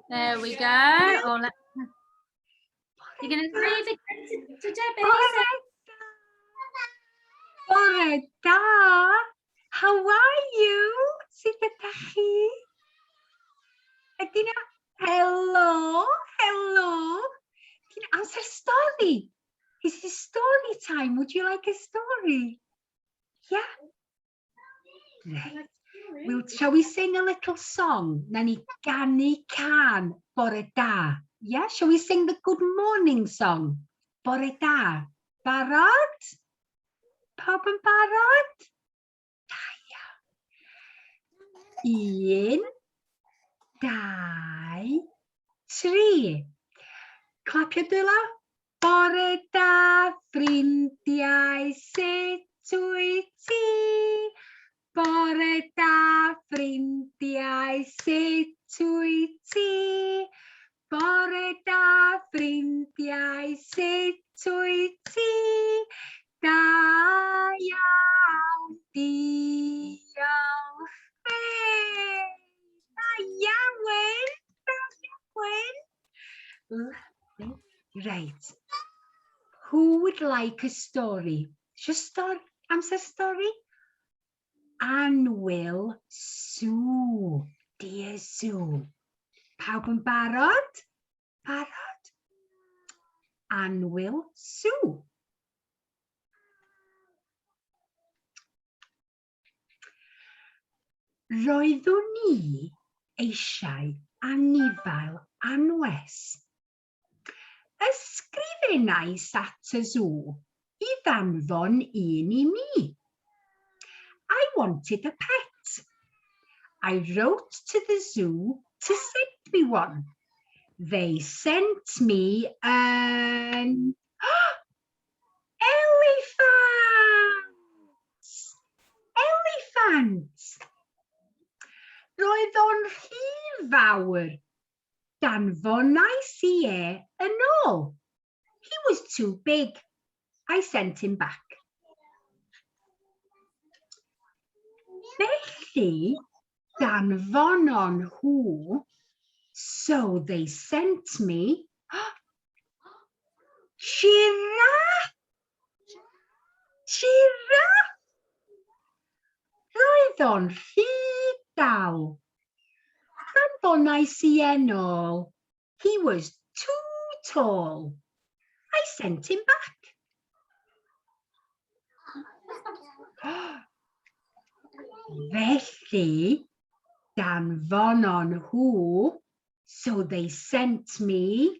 There we go. Oh, you're going to read again to Debbie. Bore da. How are you? Sut ydych chi? Ydy na? Hello, hello. Amser stori. This is story time. Would you like a story? Yeah. Right. Shall we sing a little song? Na ni ganu can bore da. Yeah, shall we sing the good morning song? Bore da. Barod? Pawb yn barod? Da, ia. 1, 2, 3. Clapio dwylo. Bore da, ffrindiau, sut wyt ti? Bore da, ffrindiau, sut wyt ti? Bore da, ffrindiau, sut wyt ti? Da iawn, diolch. Da iawn, da iawn. Right. Who would like a story? Just story, amser story? Annwyl Sue. Dear Sue. Pawb yn barod? Barod? Annwyl Sue. Roeddwn ni eisiau anifail anwes. Ysgrifennais at y zoo I ddanfon un I mi. I wanted a pet. I wrote to the zoo to send me one. They sent me an elephant. Roedd o'n rhy fawr. Danfonais I yn ôl. He was too big. I sent him back. Felly, danfonon nhw, so they sent me giraffe. Giraffe. Roedd o'n rhy dal. Danfonais I yn ôl. He was too tall. I sent him back. Felly, danfonon nhw, so they sent me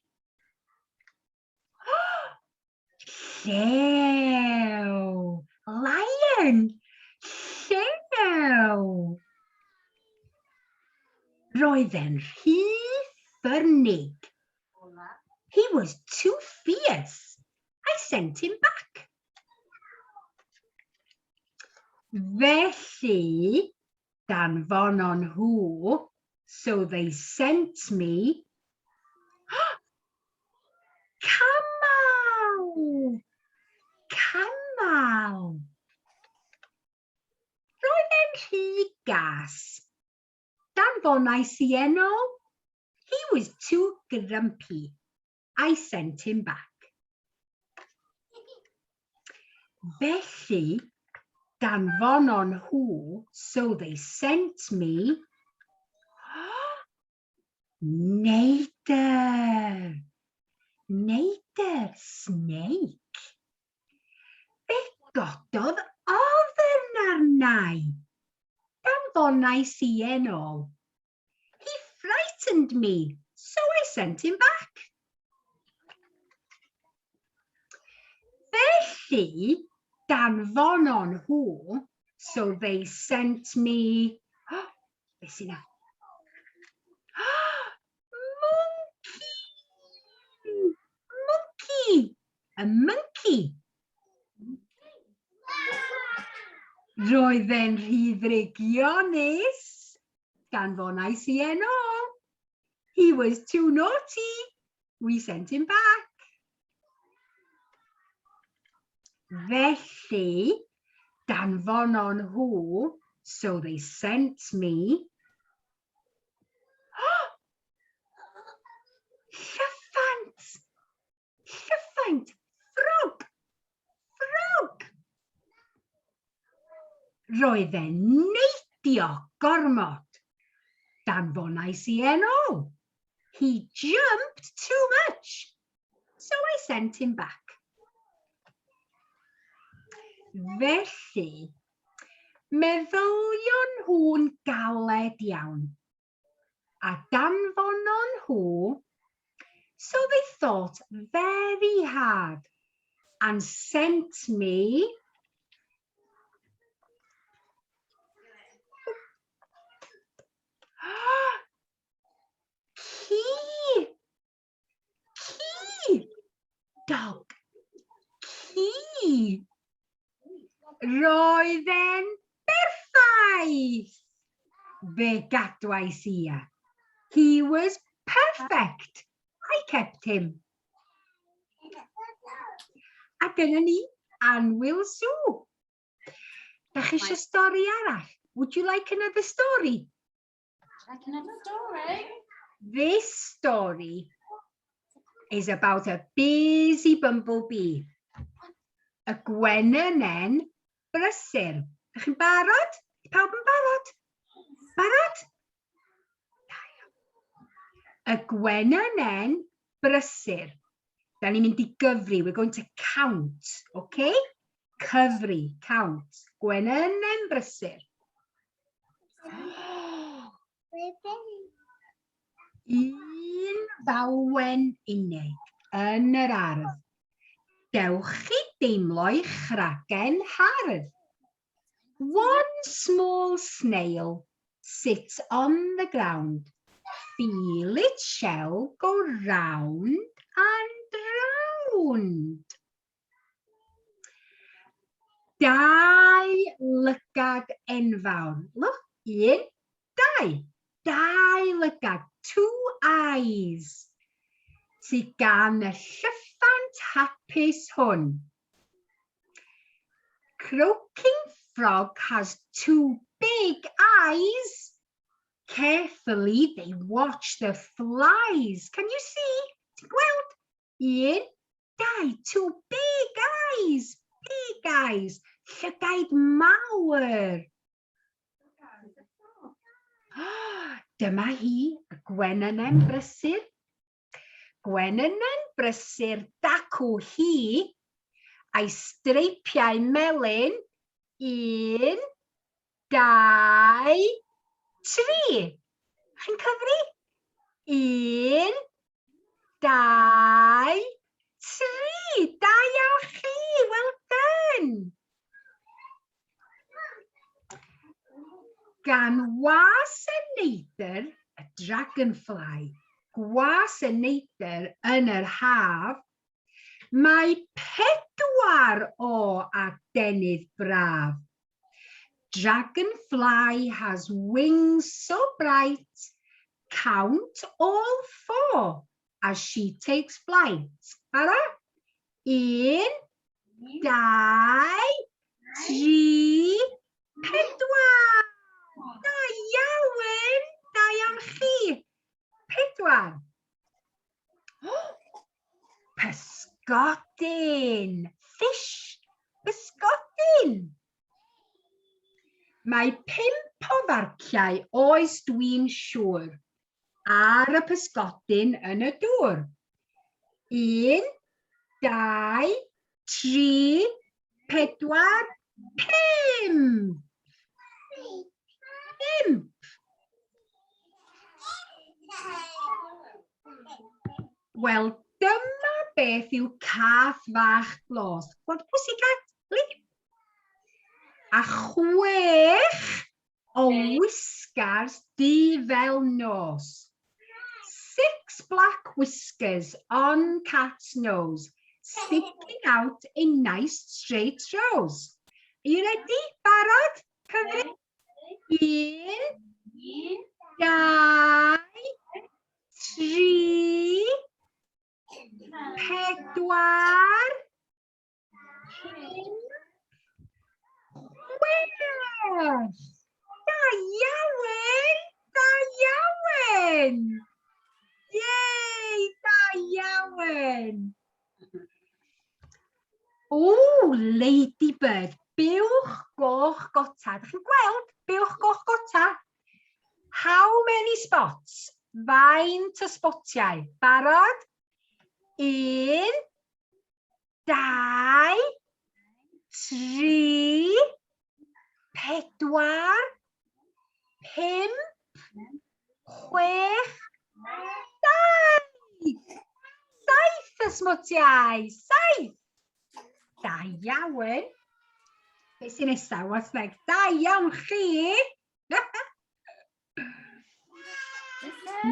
llew. Lion. Llew. Roedd e'n rhy ffyrnig. He was too fierce. I sent him back. Felly, danfonon nhw, so they sent me camel. Camel. Roedd e'n rhy gas. Danfonais I yn ôl. He was too grumpy. I sent him back. Felly, danfonon nhw, so they sent me neidr. Neidr, snake. Fe gododd ofn arnai. Danfonais I yn ôl. He frightened me, so I sent him back. Felly, danfonon nhw, so they sent me... Beth sy'n na? Monkey! A monkey! Roedd e'n rhy ddrygionus. Danfonais I yn ôl. He was too naughty. We sent him back. Felly, danfonon nhw, so they sent me Roedd e'n neitio gormod. Danfonais I yn ôl. He jumped too much, so I sent him back. Felly, meddylion nhw'n galed iawn, a danfonon nhw, so they thought very hard and sent me key, dog, key. Roedd e'n berffaith, fe gadwais I. He was perfect. I kept him. A dyna ni, Anwyl Sw. Dach chi eisiau stori arall? Would you like another story? Like another story. This story is about a busy bumblebee. Y gwenenen brysur. Dach chi'n barod? Pawb yn barod? Barod? Y gwenenen brysur. Da ni'n mynd I gyfri. We're going to count, okay? Cyfri, count. Gwenenen brysur. Un falwen unig yn yr ardd. Dewch chi deimlo'i chragen hardd. One small snail sits on the ground. Feel its shell go round and round. Dau lygad enfawr. Look, un, dau. Dau lygad, two eyes. Sydd gan y llyffant hapus hwn. Croaking frog has two big eyes. Carefully they watch the flies. Can you see? Ti'n gweld? Un, dau, two big eyes. Big eyes. Llygaid mawr. Dyma hi, y gwenenen brysur. Gwenenen brysur dacw hi a'i streipiau melyn. Un, dau, tri. Chi'n cyfri? Un, dau, tri. Da iawn chi. Well done. Gan was y neidr, y dragonfly, gwas y neidr yn yr haf, mae 4 o adenydd braf. Dragonfly has wings so bright, count all 4 as she takes flight. Ara? 1, 2, 3, 4. Da iawn! Da iawn chi! 4. Pysgodyn! Fish! Pysgodyn! Mae 5 o farciau oes dwi'n siŵr ar y pysgodyn yn y dŵr. 1, 2, 3, 4, 5. 5. Wel, dyma beth yw cath fach glos. Gweld pussycat? A 6 o whiskers di fel nos. 6 black whiskers on cat's nose, sticking out in nice straight rows. Are you ready? Barod? Cyfri? 1, 2, 3, 4, 5. Da iawn! Da iawn! Yay! Da iawn! Oh, ladybird, buwch goch gota. Dach chi'n gweld buwch goch gota? How many spots? Faint o sbotiau? Barod? 1, 2, 3, 4, 5, 6, 7. 7 y smotiau. 7. Da iawn. Beth sy'n nesaf, what's next? Da iawn chi.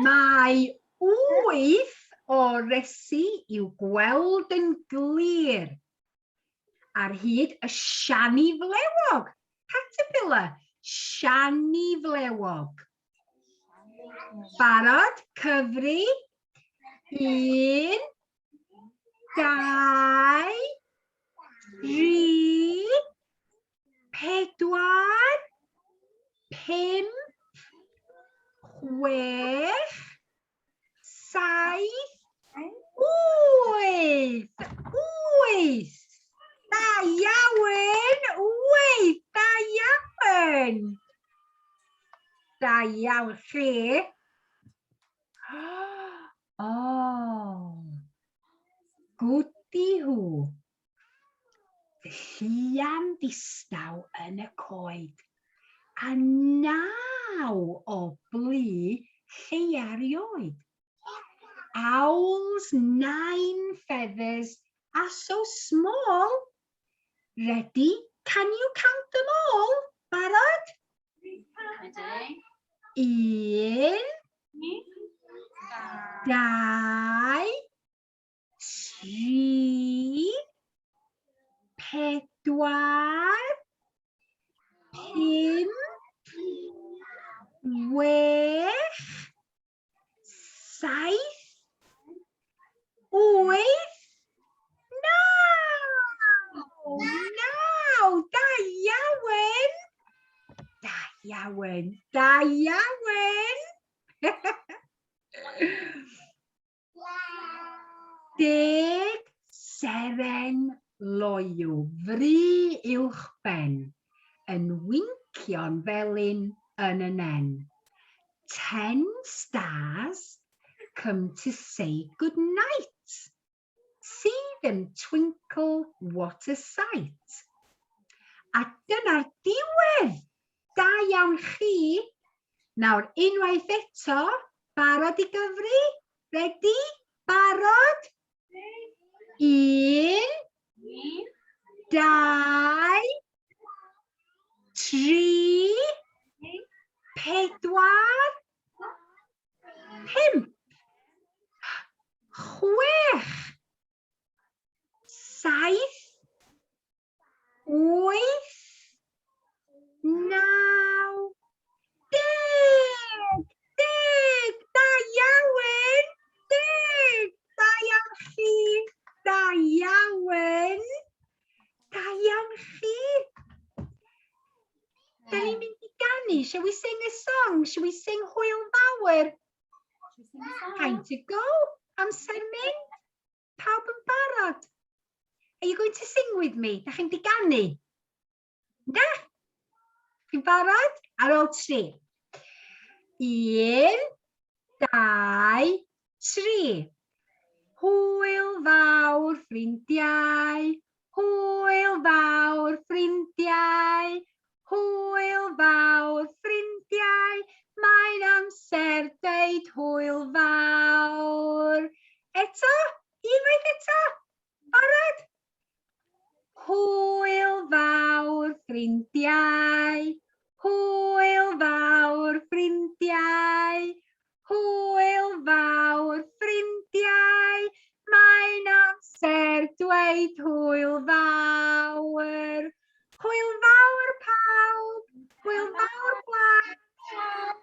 Mae 8 o resi i'w gweld yn glir ar hyd y siani flewog. Caterpillar, siani flewog. Barod, cyfri. 1, 2, 3, 4, 5, 6, 7, 8. 8. Da iawn. 8. Da iawn. Da iawn chi. Oh. Gwdi hw. Lluan distaw yn y coed. A 9 o blu lleia erioed. Owls, 9 feathers are so small. Ready? Can you count them all? Barod? Ready? 1, 2, 3, 4, 5, 6, 7, 8, 9. Da iawn. Da iawn. Da iawn. 10 seren loyw, fri uwchben, yn wincio'n felyn yn y nen. 10 stars come to say good night. See them twinkle, what a sight. A dyna'r diwedd. Da iawn chi. Nawr, unwaith eto, barod i gyfri? Ready? Barod? 1, 2, 3, 4, 5, 6, 7, 8, 9, 10. 10. Da iawn. 10. Da iawn chi. Da iawn. Da iawn chi. Da ni'n mynd i ganu. Shall we sing a song? Shall we sing Hwyl Fawr? Time to go. Amser mynd. Pawb yn barod? Are you going to sing with me? Da chi'n di ganu? Da? Chi'n barod? Ar ôl 3. 1, 2, 3. Hwyl fawr ffrindiau, hwyl fawr ffrindiau, hwyl fawr ffrindiau, mae'n amser dweud hwyl fawr. Eto, unwaith eto, barod? Hwyl fawr ffrindiau, hwyl fawr ffrindiau, hwyl fawr ffrindiau, mae'n amser dweud hwyl fawr. Hwyl fawr pawb, hwyl fawr pawb.